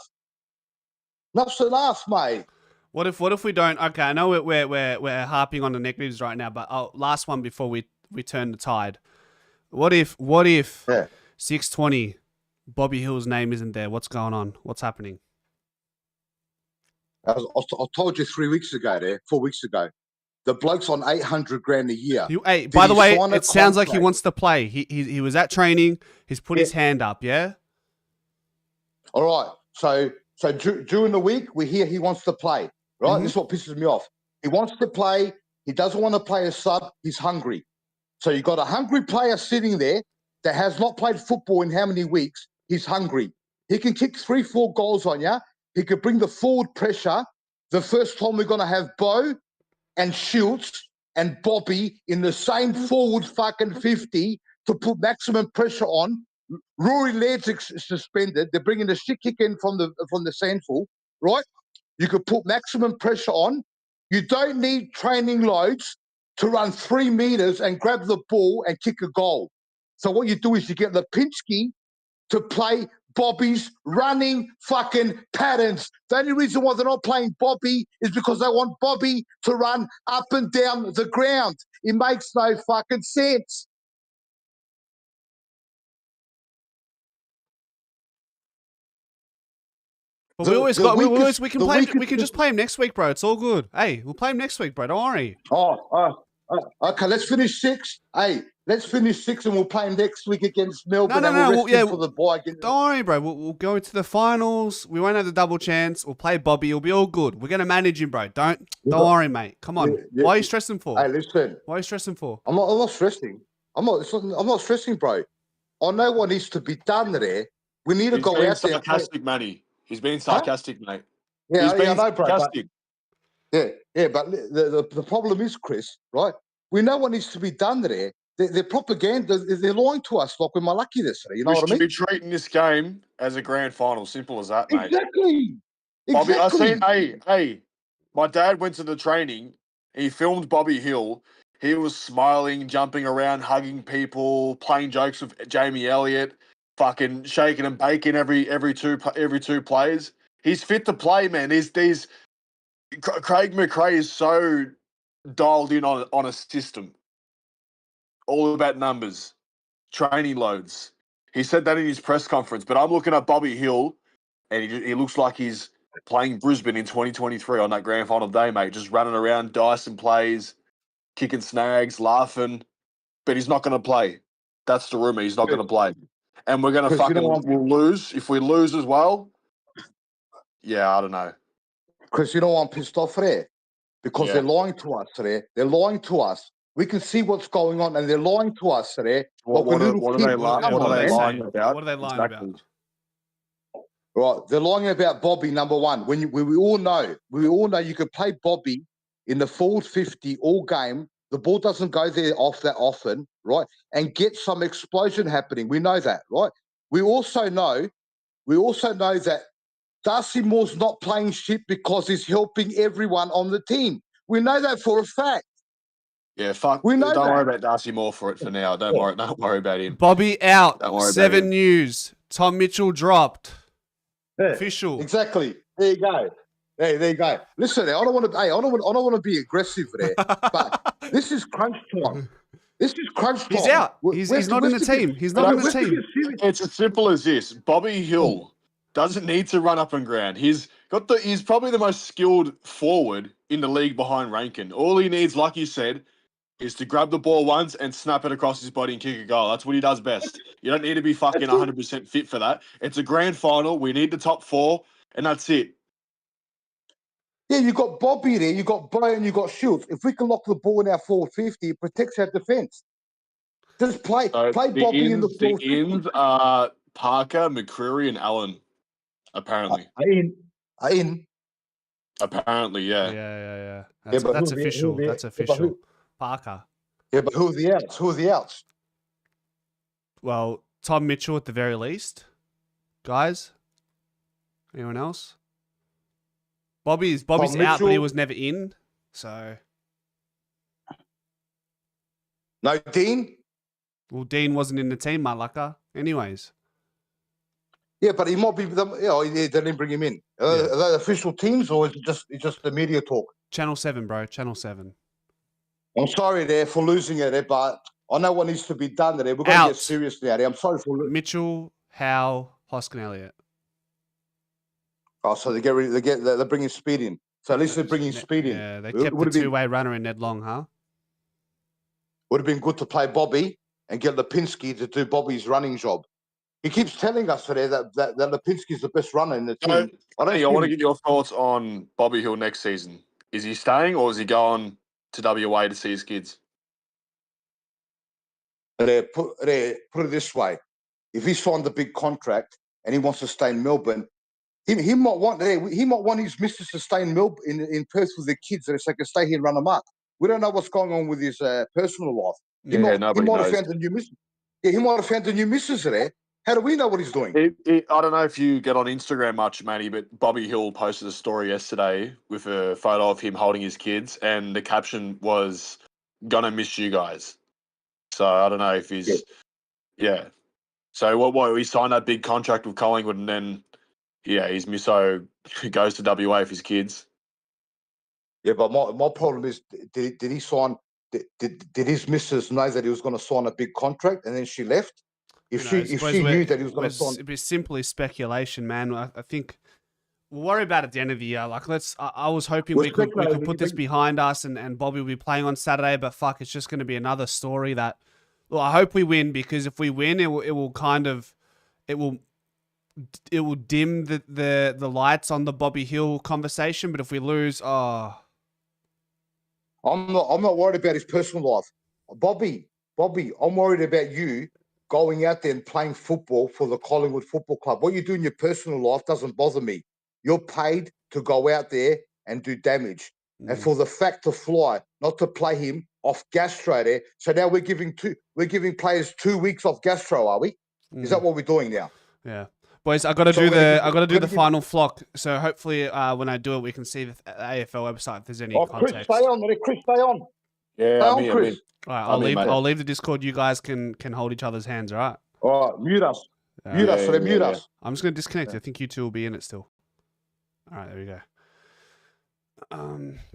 Enough's enough, mate. What if we don't? Okay, I know we're harping on the negatives right now, but last one before we turn the tide. What if 620 Bobby Hill's name isn't there? What's going on? What's happening? I told you 4 weeks ago. The bloke's on 800 grand a year. By the way, it sounds like he wants to play. He was at training. He's put his hand up. Yeah. All right. So during the week, we hear he wants to play. Right. Mm-hmm. This is what pisses me off. He wants to play. He doesn't want to play a sub. He's hungry. So you got a hungry player sitting there that has not played football in how many weeks? He's hungry. He can kick 3-4 goals on you. He could bring the forward pressure. The first time we're going to have Beau and Schultz and Bobby in the same forward fucking 50 to put maximum pressure on. Rory Laird's suspended. They're bringing the shit kick in from the Sandful, right? You could put maximum pressure on. You don't need training loads to run 3 meters and grab the ball and kick a goal. So what you do is you get Lipinski to play Bobby's running fucking patterns. The only reason why they're not playing Bobby is because they want Bobby to run up and down the ground. It makes no fucking sense. But we can just play him next week, bro. It's all good. Hey, we'll play him next week, bro. Don't worry. Okay, let's finish 6. Hey, Let's finish 6 and we'll play next week against Melbourne. No. And we'll rest Yeah, him for the bye. don't worry, bro. We'll go into the finals. We won't have the double chance. We'll play Bobby. It'll be all good. We're gonna manage him, bro. Don't worry, mate. Come on. Yeah. Why are you stressing for? Hey, listen. Why are you stressing for? I'm not stressing. I'm not stressing, bro. I know what needs to be done there. We need to go out there. Sarcastic, Manny. He's being sarcastic, mate. Yeah, He's being I know, bro. sarcastic. But the problem is, Chris, right? We know what needs to be done there. Their propaganda, they're lying to us like we're Malaki this. You know what I mean? We should be treating this game as a grand final. Simple as that, mate. Exactly. Bobby, I seen. Hey, my dad went to the training. He filmed Bobby Hill. He was smiling, jumping around, hugging people, playing jokes with Jamie Elliott, fucking shaking and baking every two plays. He's fit to play, man. Craig McRae is so dialed in on a system, all about numbers, training loads. He said that in his press conference. But I'm looking at Bobby Hill, and he looks like he's playing Brisbane in 2023 on that grand final day, mate. Just running around, dicing plays, kicking snags, laughing. But he's not going to play. That's the rumor. He's not going to play. And we're going to fucking we'll lose. If we lose as well, yeah, I don't know. Chris, you know I'm pissed off there? Because they're lying to us today. They're lying to us. We can see what's going on, and they're lying to us today. What are they lying about? What are they lying about? Right, they're lying about Bobby, number one. We all know you can play Bobby in the forward 50 all game. The ball doesn't go there off that often, right? And get some explosion happening. We know that, right? We also know that Darcy Moore's not playing shit because he's helping everyone on the team. We know that for a fact. Yeah, fuck. Don't worry about Darcy Moore for now. Don't worry about him. Bobby out. Don't worry 7 about him. News. Tom Mitchell dropped. Yeah, official. Exactly. There you go. There you go. Listen, I don't want to be aggressive there, but this is crunch time. He's out. He's not in the team. He's not in the team. It's as simple as this. Bobby Hill doesn't need to run up and ground. He's probably the most skilled forward in the league behind Rankin. All he needs, like you said, is to grab the ball once and snap it across his body and kick a goal. That's what he does best. You don't need to be fucking 100% fit for that. It's a grand final. We need the top 4, and that's it. Yeah, you got Bobby there, you got Beau, and you got Shields. If we can lock the ball in our forward 50, it protects our defence. Just play Bobby in the forward 50. The ends are Parker, McCreary, and Allen, apparently. In. Apparently, yeah. Yeah. That's official. That's official. Parker. Yeah, but who are the outs? Well, Tom Mitchell at the very least. Guys? Anyone else? Bobby's out, but he was never in. So. No, Dean? Well, Dean wasn't in the team, Malaka. Anyways. Yeah, but he might be. They didn't bring him in. Are they official teams, or is it just the media talk? Channel 7, bro. Channel 7. I'm sorry there for losing it there, but I know what needs to be done there. We're going to get serious now. I'm sorry for Mitchell, Howe, Hoskin, Elliott. Oh, so they're bringing speed in. So at least they're bringing speed in. Yeah, they kept the two-way runner in Ned Long, huh? Would have been good to play Bobby and get Lipinski to do Bobby's running job. He keeps telling us today that Lipinski's the best runner in the team. I want to get your thoughts on Bobby Hill next season. Is he staying or is he going to WA to see his kids? Put it this way. If he signed the big contract and he wants to stay in Melbourne, he might want his missus to stay in Melbourne in Perth with the kids, so they can stay here and run amok. We don't know what's going on with his personal life. He might have found a new missus. Yeah, he might have found a new missus there. How do we know what he's doing? I don't know if you get on Instagram much, Matty, but Bobby Hill posted a story yesterday with a photo of him holding his kids, and the caption was, "Gonna miss you guys." So I don't know if he's, So what? He signed that big contract with Collingwood, and then, he's misso goes to WA with his kids. Yeah, but my problem is, did he sign? Did his missus know that he was going to sign a big contract, and then she left? If she knew that he was going to sign, it'd be simply speculation, man. I think we'll worry about it at the end of the year. Like, I was hoping we could put this behind us, and Bobby will be playing on Saturday. But fuck, it's just going to be another story that. Well, I hope we win, because if we win, it will dim the lights on the Bobby Hill conversation. But if we lose, I'm not worried about his personal life. Bobby, I'm worried about you going out there and playing football for the Collingwood Football Club. What you do in your personal life doesn't bother me. You're paid to go out there and do damage. And for the fact to fly, not to play him off gastro there. So now we're giving players 2 weeks off gastro, are we? Is that what we're doing now? Yeah. Boys, I got to do the final flock. So hopefully, when I do it, we can see the AFL website if there's any context. Chris, stay on. Chris, stay on. Yeah, stay I'm on, here, Chris. All right, I'll leave the Discord. You guys can hold each other's hands. All right. All right, mute us. Mute us. I'm just gonna disconnect. I think you two will be in it still. All right, there we go.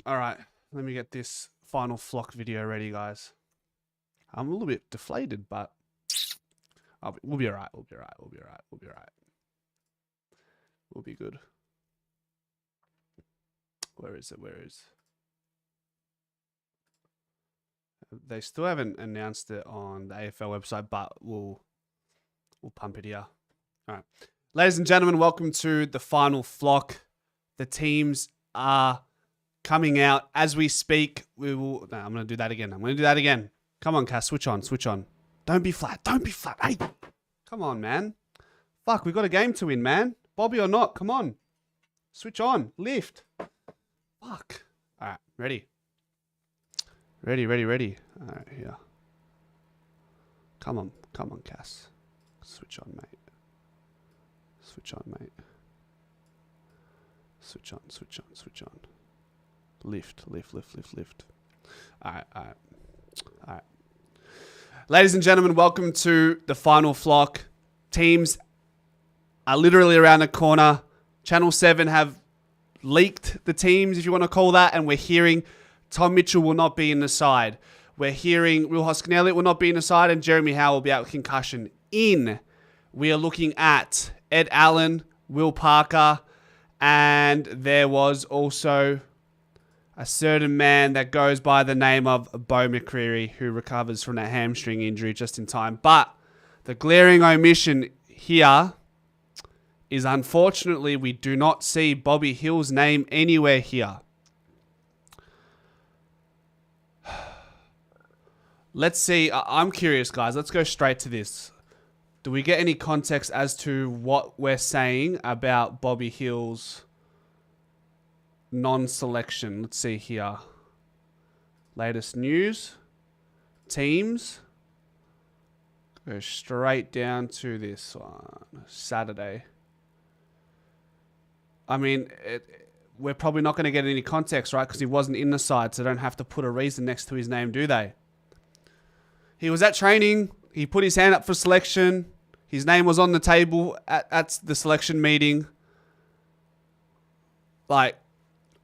All right, let me get this final flock video ready, guys. I'm a little bit deflated, but we'll be all right. We'll be all right. We'll be good. Where is it? They still haven't announced it on the AFL website, but we'll pump it here. All right. Ladies and gentlemen, welcome to the final flock. The teams are coming out as we speak. I'm going to do that again. Come on, Cass. Switch on. Don't be flat. Hey, come on, man. Fuck, we got a game to win, man. Bobby or not, come on. Switch on. Lift. Fuck. All right, ready. Ready. All right, here. Come on, Cass. Switch on, mate. Switch on. Lift. All right. Ladies and gentlemen, welcome to the final flock. Teams are literally around the corner. Channel 7 have leaked the teams, if you want to call that, and we're hearing Tom Mitchell will not be in the side. We're hearing Will Hoskin-Elliott will not be in the side, and Jeremy Howe will be out with concussion. We are looking at Ed Allen, Will Parker, and there was also a certain man that goes by the name of Beau McCreary, who recovers from that hamstring injury just in time. But the glaring omission here is, unfortunately, we do not see Bobby Hill's name anywhere here. Let's see. I'm curious, guys. Let's go straight to this. Do we get any context as to what we're saying about Bobby Hill's non-selection? Let's see here. Latest news. Teams. Go straight down to this one. Saturday. I mean, we're probably not going to get any context, right? Because he wasn't in the side, so they don't have to put a reason next to his name, do they? He was at training. He put his hand up for selection. His name was on the table at the selection meeting. Like,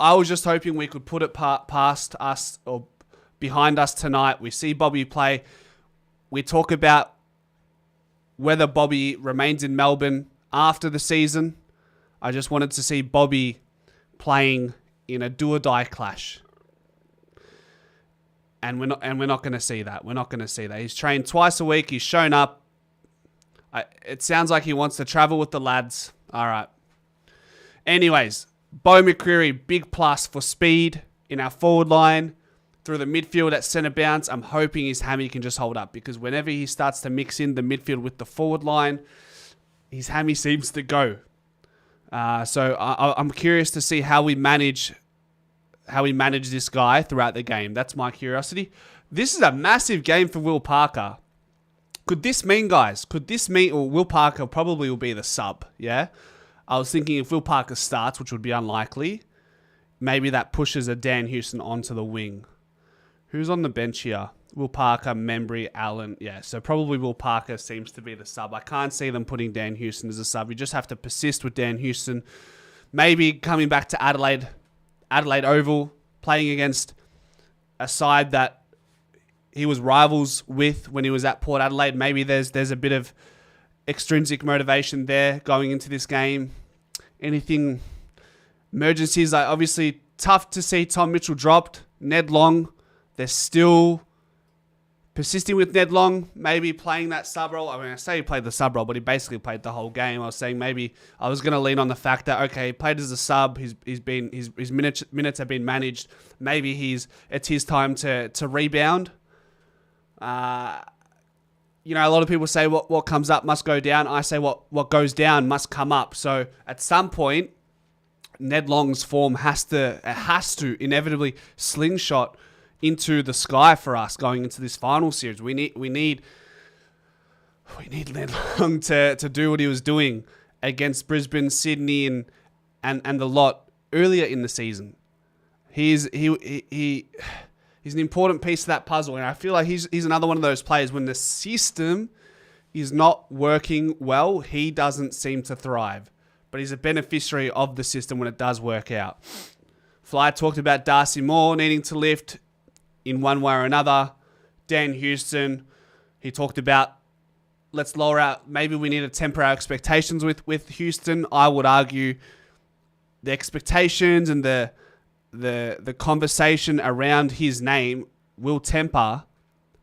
I was just hoping we could put it past us or behind us tonight. We see Bobby play. We talk about whether Bobby remains in Melbourne after the season. I just wanted to see Bobby playing in a do-or-die clash. And we're not going to see that. We're not going to see that. He's trained twice a week. He's shown up. It sounds like he wants to travel with the lads. All right. Anyways, Beau McCreary, big plus for speed in our forward line. Through the midfield at centre bounce, I'm hoping his hammy can just hold up, because whenever he starts to mix in the midfield with the forward line, his hammy seems to go. So I'm curious to see how we manage this guy throughout the game. That's my curiosity. This is a massive game for Will Parker. Could this mean, guys? Or Will Parker probably will be the sub, yeah? I was thinking if Will Parker starts, which would be unlikely, maybe that pushes a Dan Houston onto the wing. Who's on the bench here? Will Parker, Membry, Allen. Yeah, so probably Will Parker seems to be the sub. I can't see them putting Dan Houston as a sub. You just have to persist with Dan Houston. Maybe coming back to Adelaide Oval, playing against a side that he was rivals with when he was at Port Adelaide. Maybe there's a bit of extrinsic motivation there going into this game. Anything, emergencies, like obviously tough to see Tom Mitchell dropped. Ned Long, there's still Persisting with Ned Long, maybe playing that sub role. I mean, I say he played the sub role, but he basically played the whole game. I was saying maybe I was going to lean on the fact that, okay, he played as a sub. His minutes have been managed. Maybe it's his time to rebound. A lot of people say what comes up must go down. I say what goes down must come up. So at some point, Ned Long's form has to inevitably slingshot into the sky for us going into this final series. We need Ned Long to do what he was doing against Brisbane, Sydney, and the lot earlier in the season. He's an important piece of that puzzle, and I feel like he's another one of those players when the system is not working well, he doesn't seem to thrive. But he's a beneficiary of the system when it does work out. Fly talked about Darcy Moore needing to lift in one way or another. Dan Houston, he talked about let's lower out. Maybe we need to temper our expectations with Houston. I would argue the expectations and the conversation around his name will temper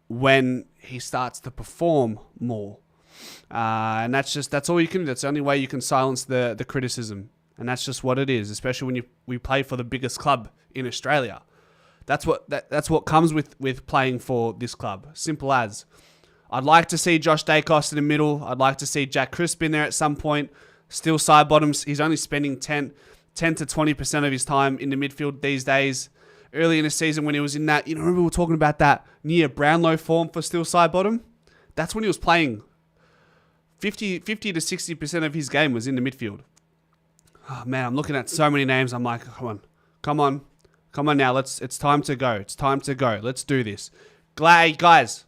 when he starts to perform more. And that's all you can do. That's the only way you can silence the criticism. And that's just what it is, especially when we play for the biggest club in Australia. That's what comes with playing for this club. Simple as. I'd like to see Josh Dacos in the middle. I'd like to see Jack Crisp in there at some point. Still side bottoms. He's only spending 10 to 20% of his time in the midfield these days. Early in the season when he was in that, remember we were talking about that near Brownlow form for still side bottom? That's when he was playing 50 to 60% of his game was in the midfield. Oh man, I'm looking at so many names. I'm like, come on now. It's time to go. It's time to go. Let's do this. Guys,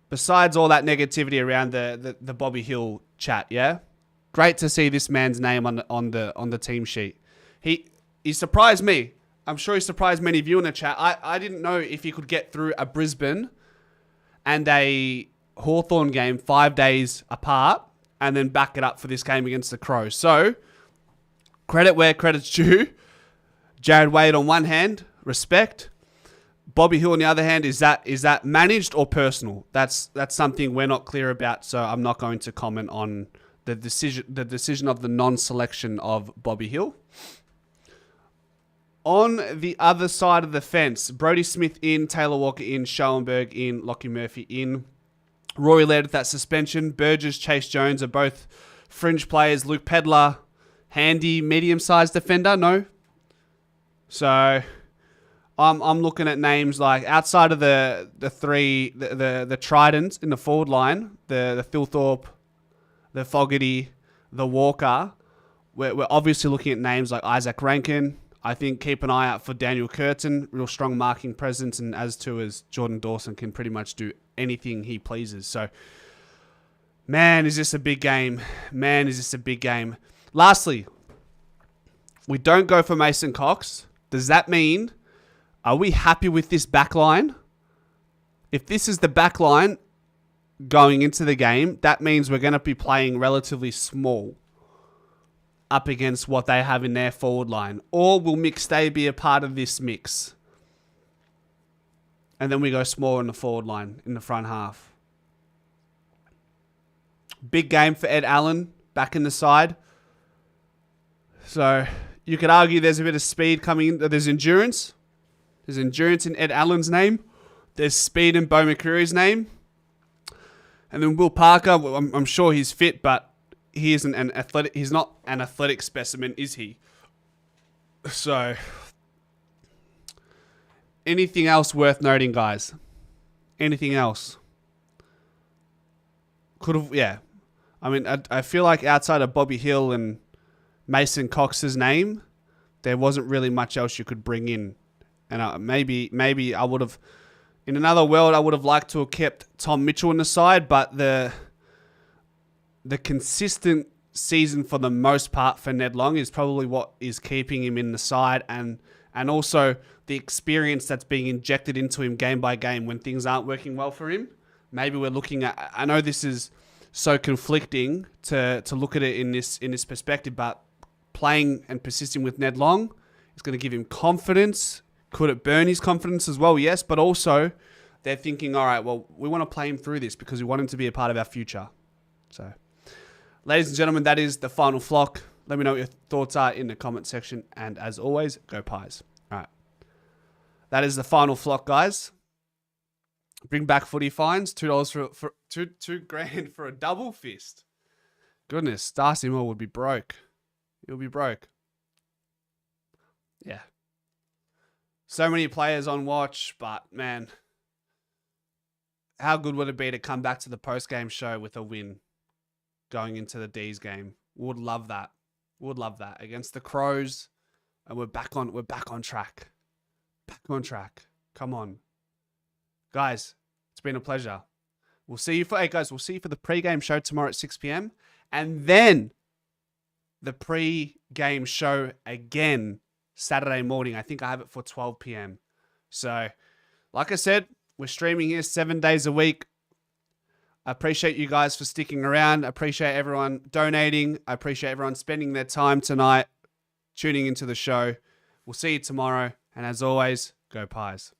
besides all that negativity around the Bobby Hill chat, yeah? Great to see this man's name on the team sheet. He surprised me. I'm sure he surprised many of you in the chat. I didn't know if he could get through a Brisbane and a Hawthorn game 5 days apart and then back it up for this game against the Crows. So, credit where credit's due. Jared Wade on one hand, respect. Bobby Hill on the other hand, is that managed or personal? That's something we're not clear about, so I'm not going to comment on the decision of the non-selection of Bobby Hill. On the other side of the fence, Brodie Smith in, Taylor Walker in, Schoenberg in, Lockie Murphy in. Rory led with that suspension. Burgess, Chase Jones are both fringe players. Luke Pedler, handy, medium-sized defender, no? So I'm looking at names like outside of the Tridents in the forward line, the Thilthorpe, the Fogarty, the Walker. We're obviously looking at names like Isaac Rankin. I think keep an eye out for Daniel Curtin, real strong marking presence, and as Jordan Dawson can pretty much do anything he pleases. So, man, is this a big game. Man, is this a big game. Lastly, we don't go for Mason Cox. Does that mean, are we happy with this back line? If this is the back line going into the game, that means we're going to be playing relatively small up against what they have in their forward line. Or will McStay be a part of this mix? And then we go small in the forward line, in the front half. Big game for Ed Allen, back in the side. So, you could argue there's a bit of speed coming in. There's endurance. There's endurance in Ed Allen's name. There's speed in Beau McCreary's name. And then Will Parker, I'm sure he's fit, but he isn't an athletic. He's not an athletic specimen, is he? So, anything else worth noting, guys? Anything else? Yeah. I mean, I feel like outside of Bobby Hill and Mason Cox's name, there wasn't really much else you could bring in. And maybe I would have, in another world, I would have liked to have kept Tom Mitchell in the side, but the consistent season for the most part for Ned Long is probably what is keeping him in the side, and also the experience that's being injected into him game by game when things aren't working well for him. Maybe we're looking at, I know this is so conflicting to look at it in this perspective, but playing and persisting with Ned Long is going to give him confidence. Could it burn his confidence as well? Yes, but also they're thinking, all right, well, we want to play him through this because we want him to be a part of our future. So, ladies and gentlemen, that is the final flock. Let me know what your thoughts are in the comment section. And as always, go Pies. All right. That is the final flock, guys. Bring back footy fines. $2 for $2,000 for a double fist. Goodness, Darcy Moore would be broke. He'll be broke. Yeah. So many players on watch, but man, how good would it be to come back to the post-game show with a win going into the D's game? Would love that. Would love that against the Crows, and we're back on track. Back on track. Come on, guys. It's been a pleasure. We'll see you for we'll see you for the pre-game show tomorrow at 6 p.m. and then the pre-game show again Saturday morning. I think I have it for 12 p.m. So, like I said, we're streaming here 7 days a week. I appreciate you guys for sticking around. I appreciate everyone donating. I appreciate everyone spending their time tonight tuning into the show. We'll see you tomorrow. And as always, go Pies.